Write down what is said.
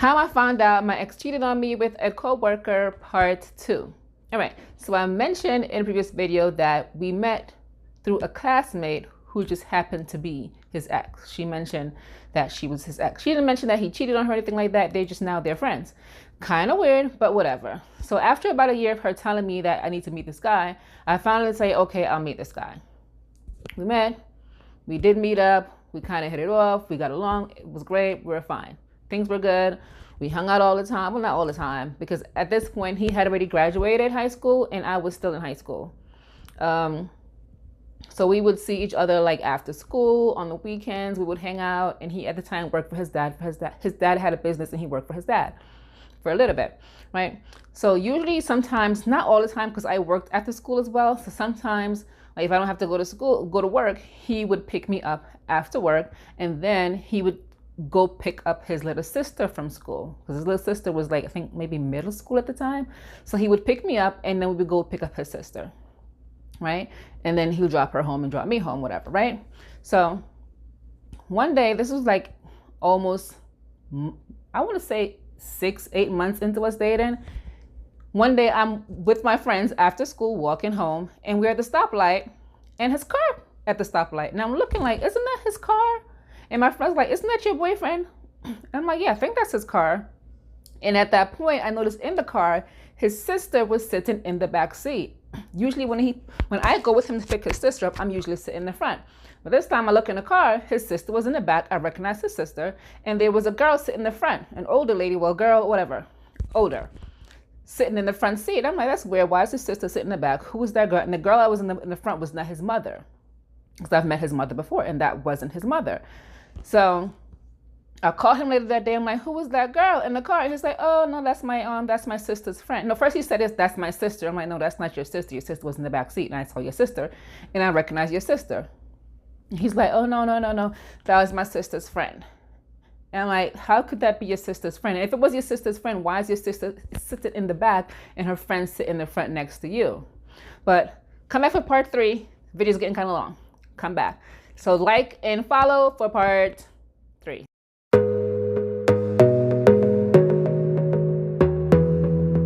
How I found out my ex cheated on me with a coworker, part 2. All right, so I mentioned in a previous video that we met through a classmate who just happened to be his ex. She mentioned that she was his ex. She didn't mention that he cheated on her or anything like that. They just now they're friends. Kind of weird, but whatever. So after about a year of her telling me that I need to meet this guy, I finally say, okay, I'll meet this guy. We met, we did meet up, we kind of hit it off, we got along, it was great, we were fine. Things were good. We hung out all the time. Well, not all the time, because at this point he had already graduated high school and I was still in high school. So we would see each other like after school, on the weekends, we would hang out, and he at the time worked for his dad. His dad had a business and he worked for his dad for a little bit, right? So usually, sometimes, not all the time, because I worked after school as well. So sometimes, like if I don't have to go to school, go to work, he would pick me up after work, and then he would go pick up his little sister from school, because his little sister was like, I think maybe middle school at the time. So he would pick me up and then we would go pick up his sister, right? And then he would drop her home and drop me home, whatever, right? So one day, this was like almost, I want to say 6-8 months into us dating. One day I'm with my friends after school walking home, and we're at the stoplight, and his car at the stoplight, and I'm looking like, isn't that his car? And my friend's like, isn't that your boyfriend? And I'm like, yeah, I think that's his car. And at that point, I noticed in the car, his sister was sitting in the back seat. Usually when I go with him to pick his sister up, I'm usually sitting in the front. But this time I look in the car, his sister was in the back. I recognized his sister. And there was a girl sitting in the front, an older lady, well, girl, whatever, older, sitting in the front seat. I'm like, that's weird. Why is his sister sitting in the back? Who was that girl? And the girl that was in the front was not his mother, because I've met his mother before, and that wasn't his mother. So I called him later that day. I'm like, who was that girl in the car? And he's like, oh no, that's my sister's friend. No, first he said, that's my sister. I'm like, no, that's not your sister. Your sister was in the back seat, and I saw your sister, and I recognize your sister. And he's like, oh no, that was my sister's friend. And I'm like, how could that be your sister's friend? And if it was your sister's friend, why is your sister sitting in the back and her friend sitting in the front next to you? But come back for part 3. Video's getting kind of long. Come back. So like and follow for part